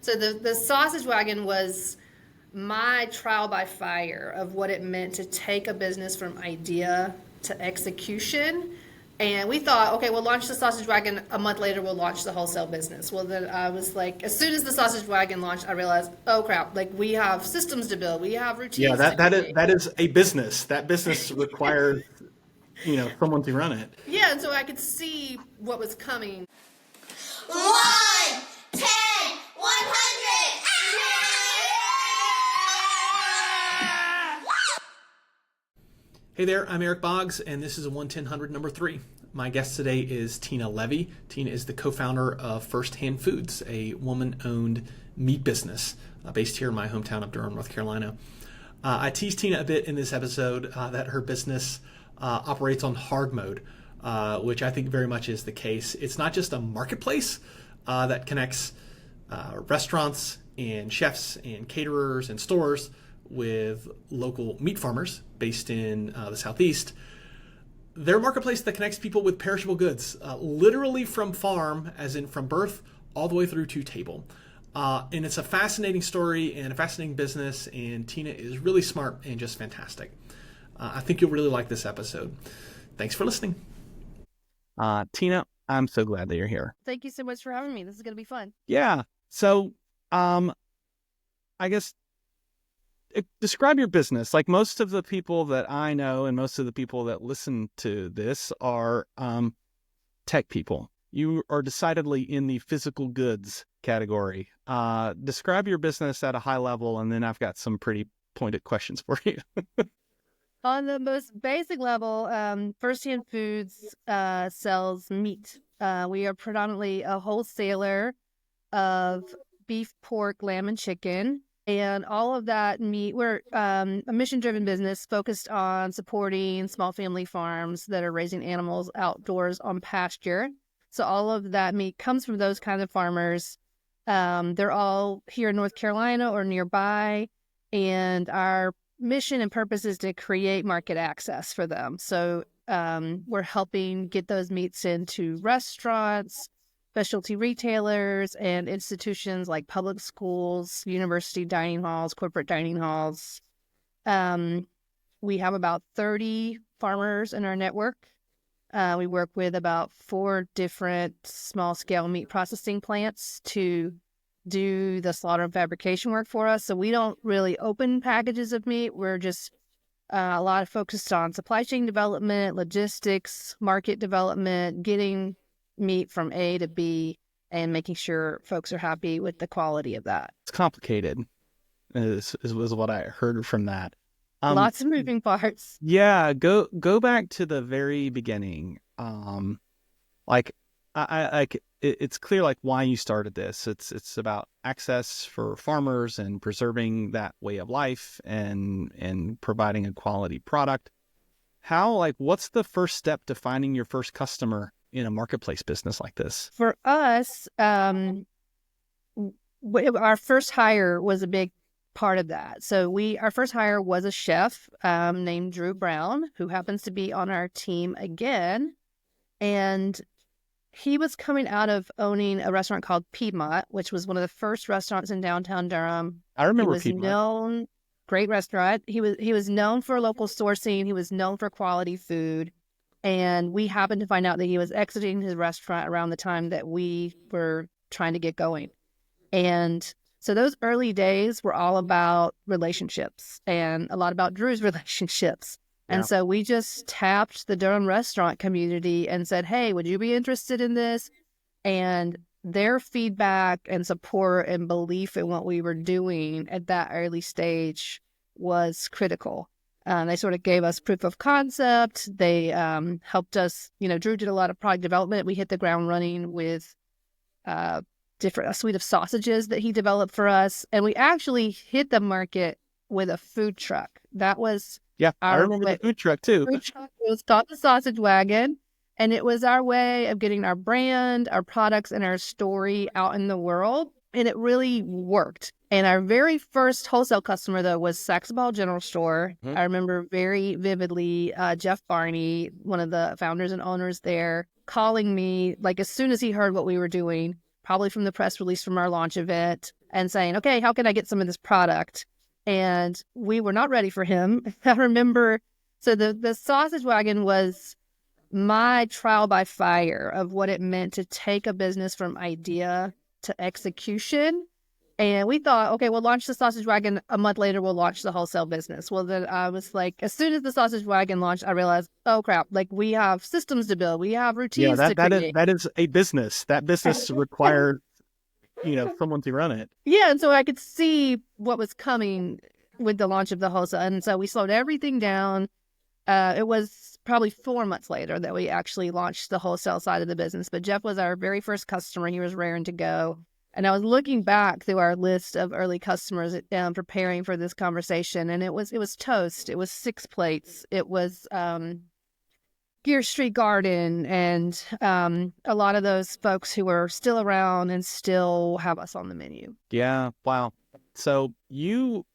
So the sausage wagon was my trial by fire of what it meant to take a business from idea to execution. And we thought, okay, we'll launch the sausage wagon. A month later, we'll launch the wholesale business. Well, then I was like, as soon as the sausage wagon launched, I realized, oh crap, like we have systems to build, we have Yeah, routines to create. that is a business. That business requires, someone to run it. Yeah, and so I could see what was coming. 100. Hey there, I'm Eric Boggs, and this is a 1-1000 number 3. My guest today is Tina Levy. Tina is the co-founder of First Hand Foods, a woman-owned meat business based here in my hometown of Durham, North Carolina. I teased Tina a bit in this episode that her business operates on hard mode, which I think very much is the case. It's not just a marketplace that connects restaurants and chefs and caterers and stores with local meat farmers based in the Southeast. They're a marketplace that connects people with perishable goods, literally from farm, as in from birth, all the way through to table. And it's a fascinating story and a fascinating business, and Tina is really smart and just fantastic. I think you'll really like this episode. Thanks for listening. Tina, I'm so glad that you're here. Thank you so much for having me. This is going to be fun. Yeah. So, I guess describe your business. Like most of the people that I know and most of the people that listen to this are tech people. You are decidedly in the physical goods category. Describe your business at a high level, and then I've got some pretty pointed questions for you. On the most basic level, First Hand Foods sells meat. We are predominantly a wholesaler of beef, pork, lamb, and chicken. And all of that meat, we're a mission-driven business focused on supporting small family farms that are raising animals outdoors on pasture. So all of that meat comes from those kind of farmers. They're all here in North Carolina or nearby. And our mission and purpose is to create market access for them. So we're helping get those meats into restaurants, specialty retailers, and institutions like public schools, university dining halls, corporate dining halls. We have about 30 farmers in our network. We work with about 4 different small-scale meat processing plants to do the slaughter and fabrication work for us. So we don't really open packages of meat. We're just a lot of focused on supply chain development, logistics, market development, getting meat from A to B, and making sure folks are happy with the quality of that. It's complicated, is what I heard from that. Lots of moving parts. Yeah, go back to the very beginning. It's clear like why you started this. It's about access for farmers and preserving that way of life and providing a quality product. What's the first step to finding your first customer in a marketplace business like this? For us, our first hire was a big part of that. So our first hire was a chef named Drew Brown, who happens to be on our team again. And he was coming out of owning a restaurant called Piedmont, which was one of the first restaurants in downtown Durham. I remember Piedmont. Great restaurant. He was known for local sourcing. He was known for quality food. And we happened to find out that he was exiting his restaurant around the time that we were trying to get going. And so those early days were all about relationships and a lot about Drew's relationships. And so we just tapped the Durham restaurant community and said, hey, would you be interested in this? And their feedback and support and belief in what we were doing at that early stage was critical. They sort of gave us proof of concept. They helped us, Drew did a lot of product development. We hit the ground running with a suite of sausages that he developed for us. And we actually hit the market with a food truck. That was I remember the food truck too. Food truck was called the Sausage Wagon. And it was our way of getting our brand, our products, and our story out in the world. And it really worked. And our very first wholesale customer, though, was Saxaball General Store. Mm-hmm. I remember very vividly Jeff Barney, one of the founders and owners there, calling me like as soon as he heard what we were doing, probably from the press release from our launch event, and saying, okay, how can I get some of this product? And we were not ready for him. I remember, so the sausage wagon was my trial by fire of what it meant to take a business from idea to execution. And we thought, okay, we'll launch the sausage wagon. A month later, we'll launch the wholesale business. Well, then I was like, as soon as the sausage wagon launched, I realized, oh crap, like we have systems to build, we have routines to create. That is a business. That business required, someone to run it. Yeah, and so I could see what was coming with the launch of the wholesale, and so we slowed everything down. It was probably 4 months later that we actually launched the wholesale side of the business. But Jeff was our very first customer. He was raring to go. And I was looking back through our list of early customers preparing for this conversation, and it was Toast, it was Six Plates, it was Gear Street Garden, and a lot of those folks who are still around and still have us on the menu. Yeah, wow. So you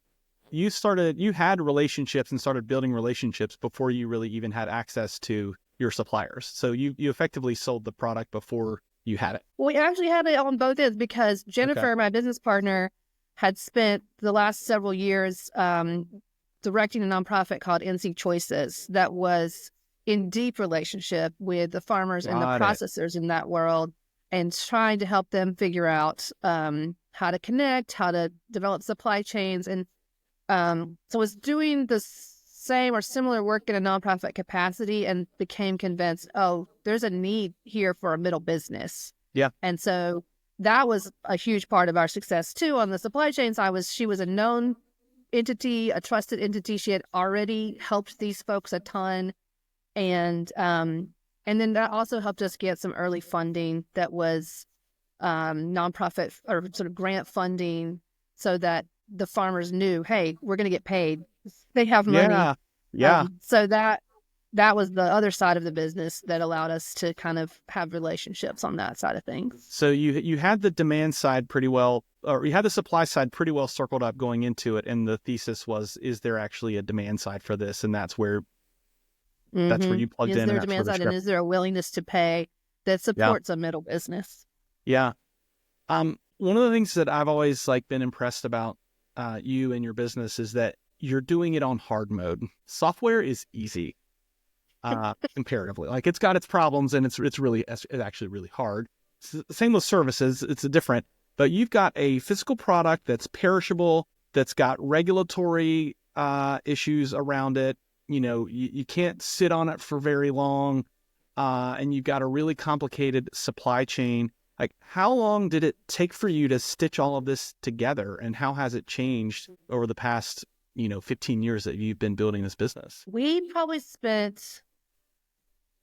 had relationships and started building relationships before you really even had access to your suppliers. So you effectively sold the product before you had it. Well, we actually had it on both ends because Jennifer, my business partner, had spent the last several years directing a nonprofit called NC Choices that was in deep relationship with the farmers and the processors in that world, and trying to help them figure out how to connect, how to develop supply chains. And so was doing the same or similar work in a nonprofit capacity, and became convinced, oh, there's a need here for a middle business. Yeah. And so that was a huge part of our success too. On the supply chain side, she was a known entity, a trusted entity. She had already helped these folks a ton. And then that also helped us get some early funding that was nonprofit or sort of grant funding, so that the farmers knew, hey, we're going to get paid. They have money. Yeah. So that was the other side of the business that allowed us to kind of have relationships on that side of things. So you had the demand side pretty well, or you had the supply side pretty well circled up going into it. And the thesis was, is there actually a demand side for this? And that's where you plugged in. Is there a demand side, and is there a willingness to pay that supports a middle business? Yeah. One of the things that I've always been impressed about you and your business is that you're doing it on hard mode. Software is easy, comparatively. It's got its problems, and it's actually really hard. Same with services. It's different, but you've got a physical product that's perishable, that's got regulatory issues around it. You can't sit on it for very long, and you've got a really complicated supply chain. How long did it take for you to stitch all of this together, and how has it changed over the past 15 years that you've been building this business? We probably spent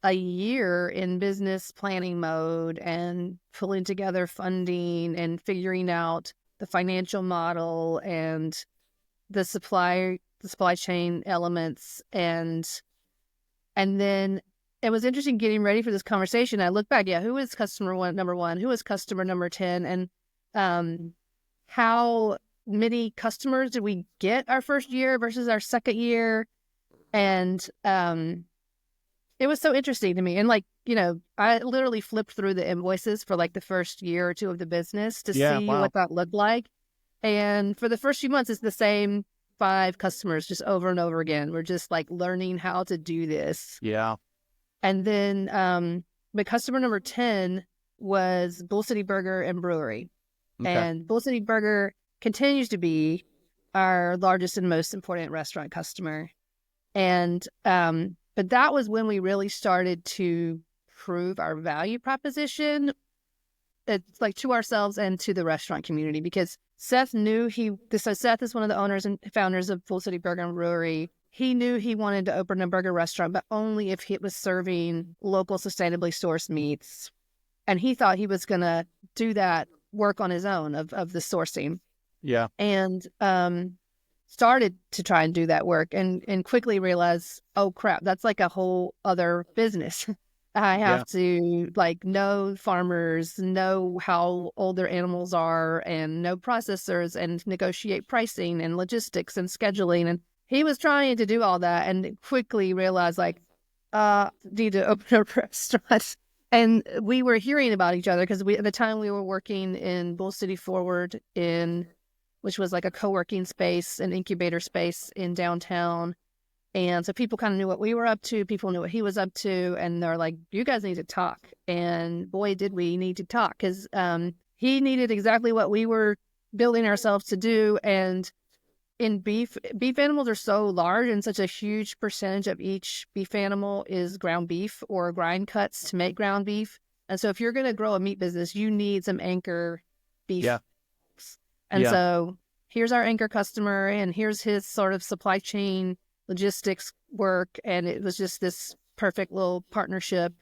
a year in business planning mode and pulling together funding and figuring out the financial model and the supply chain elements. And then it was interesting getting ready for this conversation. I look back, who is customer number one? Who is customer number 10? And how many customers did we get our first year versus our second year? And it was so interesting to me. And I literally flipped through the invoices for the first year or two of the business to see what that looked like. And for the first few months, it's the same 5 customers just over and over again. We're just learning how to do this. Yeah. And then but customer number 10 was Bull City Burger and Brewery. Okay. And Bull City Burger continues to be our largest and most important restaurant customer. And but that was when we really started to prove our value proposition. It's to ourselves and to the restaurant community, because Seth knew so Seth is one of the owners and founders of Bull City Burger and Brewery. He knew he wanted to open a burger restaurant, but only if it was serving local, sustainably sourced meats. And he thought he was going to do that work on his own of the sourcing. Yeah. And started to try and do that work and quickly realized, oh crap, that's a whole other business. I have to know farmers, know how old their animals are, and know processors, and negotiate pricing and logistics and scheduling. And he was trying to do all that and quickly realized need to open a restaurant. And we were hearing about each other because at the time we were working in Bull City Forward which was like a co-working space, an incubator space in downtown. And so people kind of knew what we were up to. People knew what he was up to. And they're like, you guys need to talk. And boy, did we need to talk, because he needed exactly what we were building ourselves to do. And in beef animals are so large, and such a huge percentage of each beef animal is ground beef or grind cuts to make ground beef. And so if you're going to grow a meat business, you need some anchor beef. Yeah. And Yeah. so here's our anchor customer, and here's his sort of supply chain logistics work. And it was just this perfect little partnership,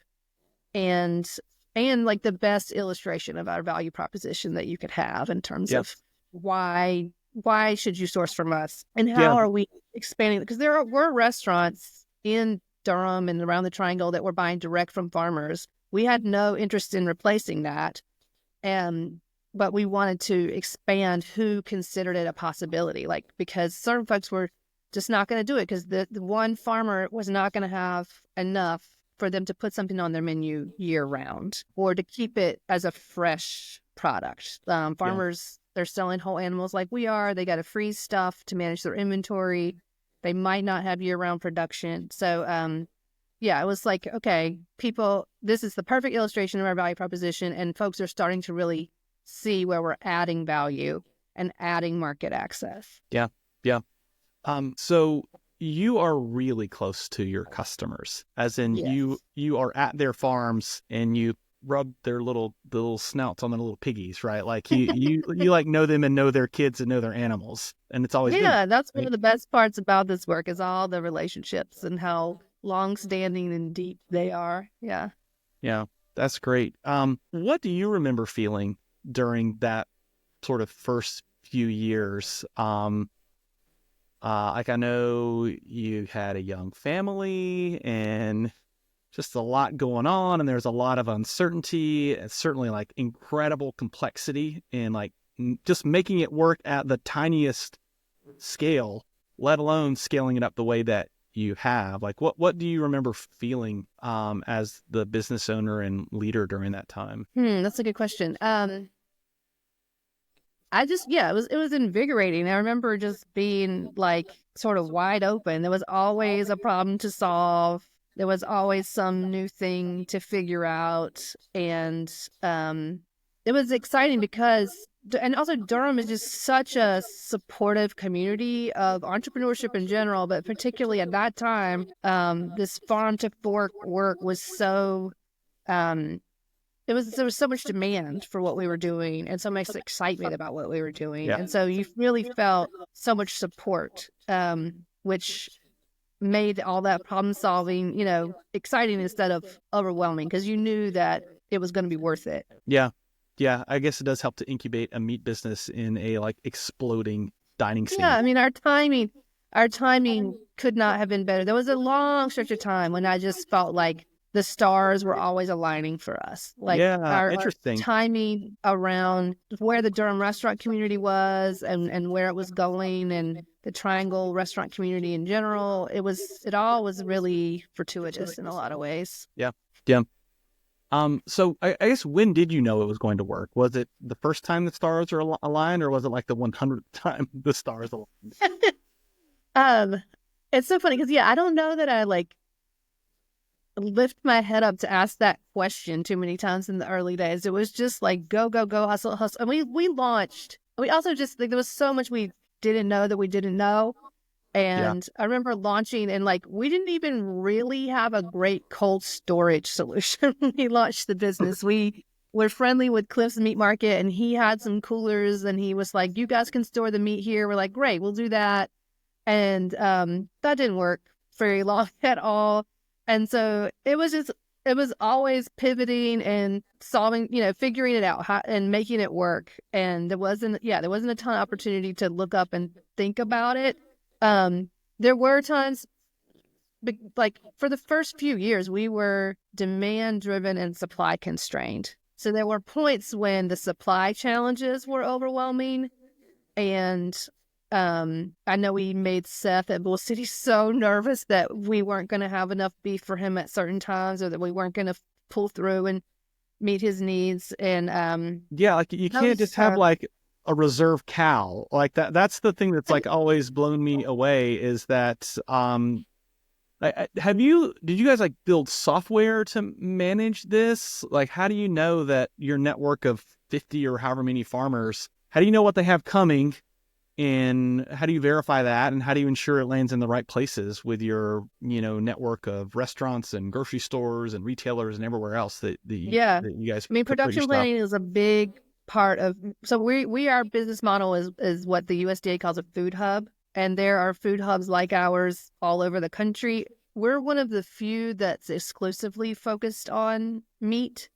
and like the best illustration of our value proposition that you could have in terms Yep. of why should you source from us, and how Yeah. are we expanding? Because were restaurants in Durham and around the Triangle that were buying direct from farmers. We had no interest in replacing that, but we wanted to expand who considered it a possibility. Like, because certain folks were just not going to do it, because the one farmer was not going to have enough for them to put something on their menu year round, or to keep it as a fresh product. Farmers, they're selling whole animals like we are. They got to freeze stuff to manage their inventory. They might not have year-round production. So, it was like, okay, this is the perfect illustration of our value proposition, and folks are starting to really see where we're adding value and adding market access. Yeah. So you are really close to your customers, as in Yes. you are at their farms and you rub their little snouts on their little piggies, right? Like you like know them and know their kids and know their animals, and it's always been, That's one of the best parts about this work, is all the relationships and how long-standing and deep they are. Yeah. That's great. What do you remember feeling during that sort of first few years? Like, I know you had a young family and just a lot going on, and there's a lot of uncertainty, and certainly like incredible complexity in like just making it work at the tiniest scale, let alone scaling it up the way that you have. Like, what do you remember feeling as the business owner and leader during that time? That's a good question. It was invigorating. I remember just being like sort of wide open. There was always a problem to solve. There was always some new thing to figure out. And it was exciting and also Durham is just such a supportive community of entrepreneurship in general, but particularly at that time, this farm to fork work was so, there was so much demand for what we were doing, and so much excitement about what we were doing. Yeah. And so you really felt so much support, which made all that problem solving, exciting instead of overwhelming, because you knew that it was going to be worth it. Yeah. I guess it does help to incubate a meat business in a like exploding dining scene. Yeah, I mean, our timing could not have been better. There was a long stretch of time when I just felt like the stars were always aligning for us. Like, our timing around where the Durham restaurant community was, and where it was going, and the Triangle restaurant community in general. It all was really fortuitous in a lot of ways. Yeah. So I guess, when did you know it was going to work? Was it the first time the stars are aligned, or was it like the 100th time the stars aligned? It's so funny because I don't know that I like lift my head up to ask that question too many times in the early days. It was just like go, hustle. And we launched. We also just like, there was so much we didn't know that we didn't know. And I remember launching, and like, we didn't even really have a great cold storage solution when we launched the business. We were friendly with Cliff's Meat Market, and he had some coolers, and he was like, you guys can store the meat here. We're like, great, we'll do that. And that didn't work very long at all. And so it was always pivoting and solving, figuring it out, and making it work. And there wasn't a ton of opportunity to look up and think about it. There were times, like for the first few years, we were demand driven and supply constrained. So there were points when the supply challenges were overwhelming. And I know we made Seth at Bull City so nervous that we weren't going to have enough beef for him at certain times, or that we weren't going to pull through and meet his needs. And Yeah, like you can't just have like a reserve cow like that. That's the thing that's like always blown me away is that did you guys like build software to manage this? Like, how do you know that your network of 50 or however many farmers, how do you know what they have coming? And how do you verify that? And how do you ensure it lands in the right places with your, network of restaurants and grocery stores and retailers and everywhere else that you guys I mean, put your production stuff? planning is a big part of, so our business model is what the USDA calls a food hub. And there are food hubs like ours all over the country. We're one of the few that's exclusively focused on meat.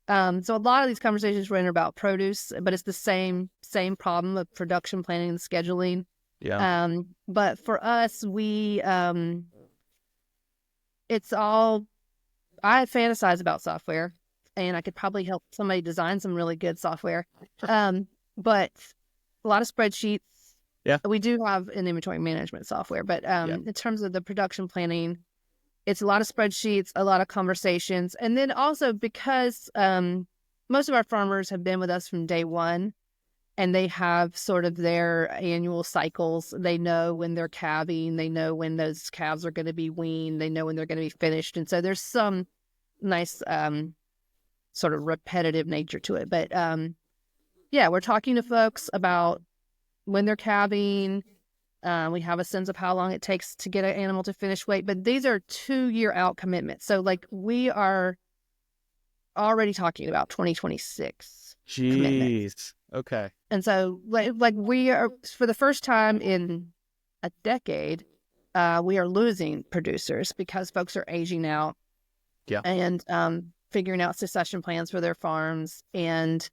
So a lot of these conversations were about produce, but it's the same problem of production planning and scheduling. Yeah. But for us, it's all, I fantasize about software, and I could probably help somebody design some really good software. But a lot of spreadsheets. Yeah. We do have an inventory management software, but in terms of the production planning, it's a lot of spreadsheets, a lot of conversations. And then also because most of our farmers have been with us from day one, and they have sort of their annual cycles. They know when they're calving. They know when those calves are going to be weaned. They know when they're going to be finished. And so there's some nice sort of repetitive nature to it. But we're talking to folks about when they're calving. We have a sense of how long it takes to get an animal to finish weight, but these are 2-year out commitments. So like we are already talking about 2026 commitments. Okay. And so like we are, for the first time in a decade, we are losing producers because folks are aging out. Yeah. And figuring out succession plans for their farms. And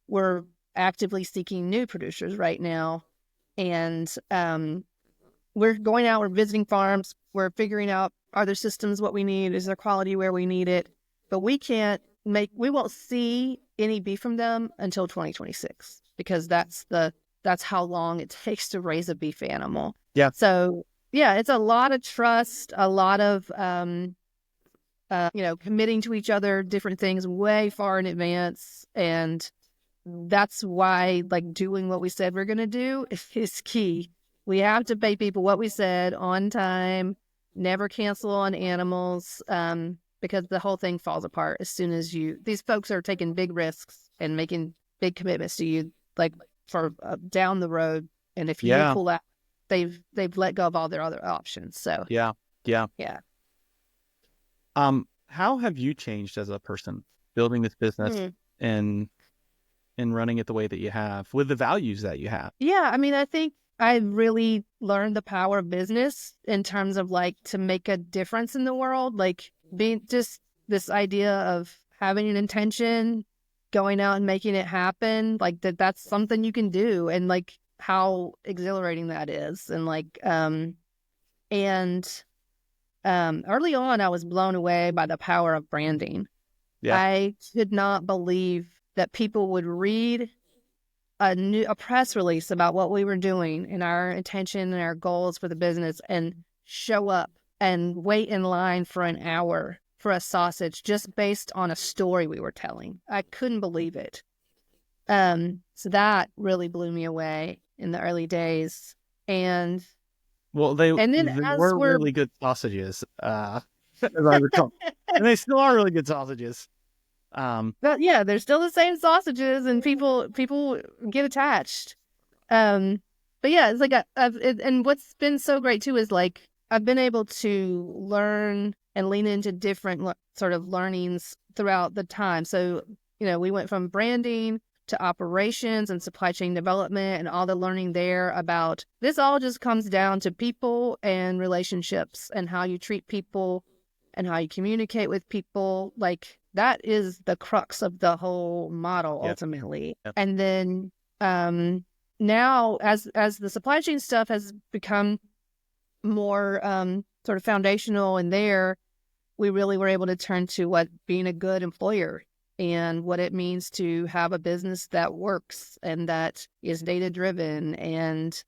we're actively seeking new producers right now. And we're going out, we're visiting farms, we're figuring out, are their systems what we need? Is their quality where we need it? But we won't see any beef from them until 2026, because that's how long it takes to raise a beef animal. Yeah. So it's a lot of trust, a lot of, committing to each other, different things way far in advance. And that's why like doing what we said we're going to do is key. We have to pay people what we said on time, never cancel on animals, because the whole thing falls apart as soon as these folks are taking big risks and making big commitments to you, like for down the road. And if you pull out, they've let go of all their other options. So yeah. How have you changed as a person building this business and running it the way that you have with the values that you have? Yeah, I mean, I think I really learned the power of business in terms of like to make a difference in the world, like being just this idea of having an intention, going out and making it happen, like that's something you can do, and like how exhilarating that is. And like early on I was blown away by the power of branding. I could not believe that people would read a press release about what we were doing and our intention and our goals for the business and show up and wait in line for an hour for a sausage just based on a story we were telling. I couldn't believe it. So that really blew me away in the early days. And they were really good sausages, as I recall. And they still are really good sausages. But yeah, they're still the same sausages, and people get attached. But yeah, it's like and what's been so great too is like I've been able to learn and lean into different sort of learnings throughout the time. So we went from branding to operations and supply chain development, and all the learning there about this all just comes down to people and relationships and how you treat people and how you communicate with people. Like that is the crux of the whole model ultimately. Yep. And then now as the supply chain stuff has become more sort of foundational, and there we really were able to turn to what being a good employer and what it means to have a business that works and that is data driven and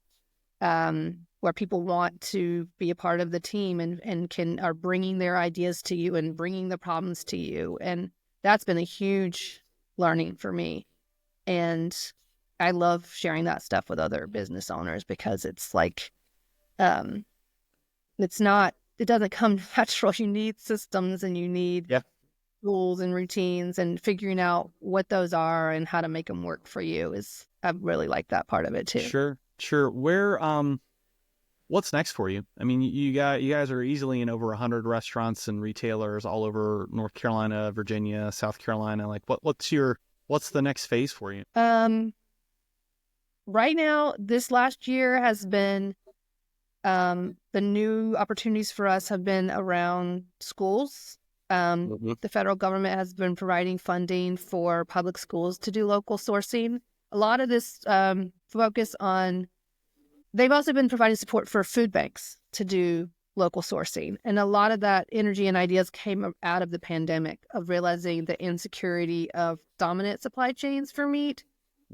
where people want to be a part of the team and are bringing their ideas to you and bringing the problems to you. And that's been a huge learning for me. And I love sharing that stuff with other business owners because it's like, it doesn't come natural. You need systems and you need rules and routines, and figuring out what those are and how to make them work for you I really like that part of it too. Sure. Where, what's next for you? I mean, you guys are easily in over 100 restaurants and retailers all over North Carolina, Virginia, South Carolina. Like what's the next phase for you? Right now, this last year has been, the new opportunities for us have been around schools. The federal government has been providing funding for public schools to do local sourcing. A lot of this focus on, they've also been providing support for food banks to do local sourcing. And a lot of that energy and ideas came out of the pandemic, of realizing the insecurity of dominant supply chains for meat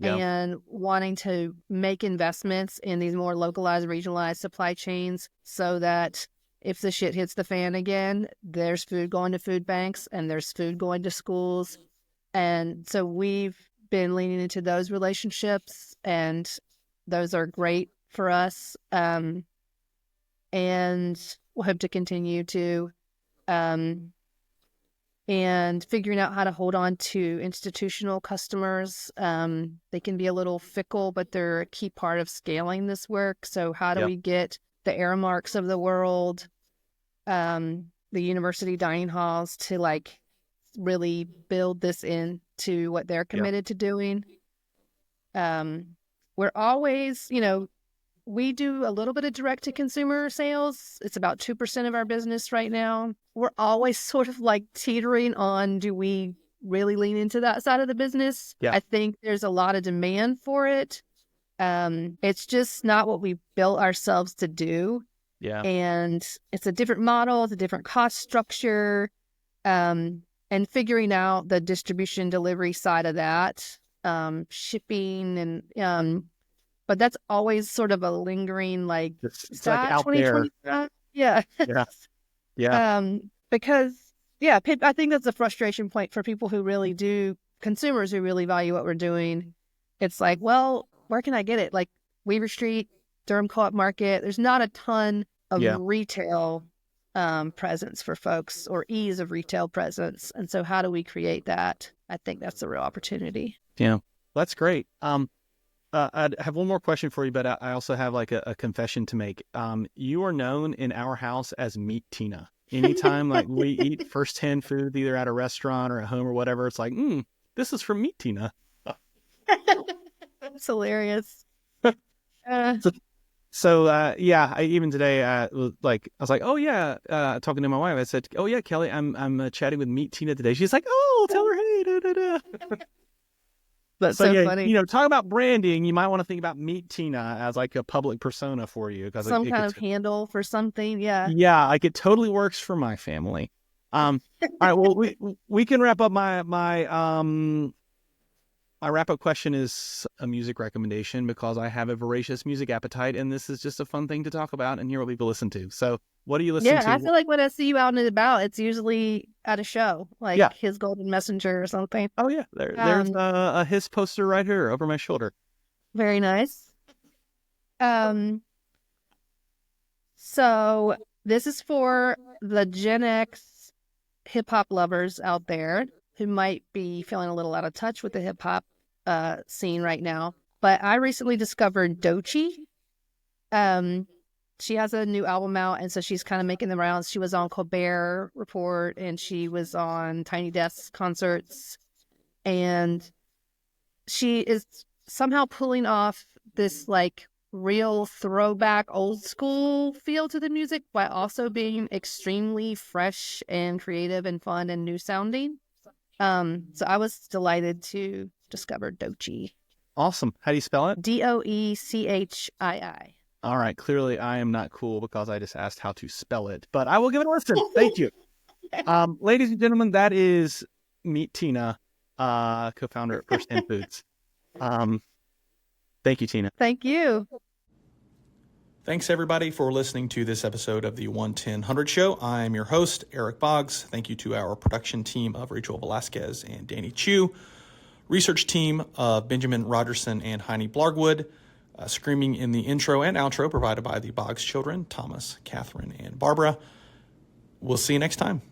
and wanting to make investments in these more localized, regionalized supply chains so that if the shit hits the fan again, there's food going to food banks and there's food going to schools. And so we've been leaning into those relationships, and those are great for us. And we'll hope to continue to, and figuring out how to hold on to institutional customers. They can be a little fickle, but they're a key part of scaling this work. So how do we get the Aramarks of the world, the university dining halls, to like really build this into what they're committed to doing? We're always, we do a little bit of direct to consumer sales. It's about 2% of our business right now. We're always sort of like teetering on, do we really lean into that side of the business? I think there's a lot of demand for it. It's just not what we built ourselves to do. And it's a different model, it's a different cost structure, and figuring out the distribution delivery side of that, shipping and but that's always sort of a lingering, like, it's like out there. Because I think that's a frustration point for people who really do, consumers who really value what we're doing. It's like, well, where can I get it? Like Weaver Street, Durham Co-op Market, there's not a ton of retail presence for folks, or ease of retail presence. And so how do we create that? I think that's a real opportunity. Yeah, that's great. I have one more question for you, but I also have like a confession to make. You are known in our house as Meat Tina. Anytime like we eat firsthand food, either at a restaurant or at home or whatever, it's like, this is from Meat Tina. That's hilarious. So even today, I was like, oh yeah, talking to my wife, I said, oh yeah, Kelly, I'm chatting with Meat Tina today. She's like, oh, tell her hey, da da da. That's so funny. Talk about branding. You might want to think about Meat Tina as like a public persona for you, because some kind of handle for something. Yeah, like it totally works for my family. All right, well, we can wrap up. My wrap-up question is a music recommendation, because I have a voracious music appetite, and this is just a fun thing to talk about and hear what people listen to. So what do you listen to? Yeah, I feel like when I see you out and about, it's usually at a show, like His Golden Messenger or something. Oh, yeah. There's a His poster right here over my shoulder. Very nice. So this is for the Gen X hip-hop lovers out there who might be feeling a little out of touch with the hip-hop scene right now. But I recently discovered Doechii. She has a new album out, and so she's kind of making the rounds. She was on Colbert Report, and she was on Tiny Desk concerts, and she is somehow pulling off this like real throwback old school feel to the music, while also being extremely fresh and creative and fun and new sounding. So I was delighted to discover Doechii. Awesome. How do you spell it? Doechii. All right. Clearly, I am not cool because I just asked how to spell it, but I will give it a listen. Thank you. Ladies and gentlemen, that is Meat Tina, co-founder at First Hand Foods. Thank you, Tina. Thank you. Thanks, everybody, for listening to this episode of the 11000 Show. I'm your host, Eric Boggs. Thank you to our production team of Rachel Velasquez and Danny Chu, research team of Benjamin Rogerson and Heine Blargwood, screaming in the intro and outro provided by the Boggs children, Thomas, Catherine, and Barbara. We'll see you next time.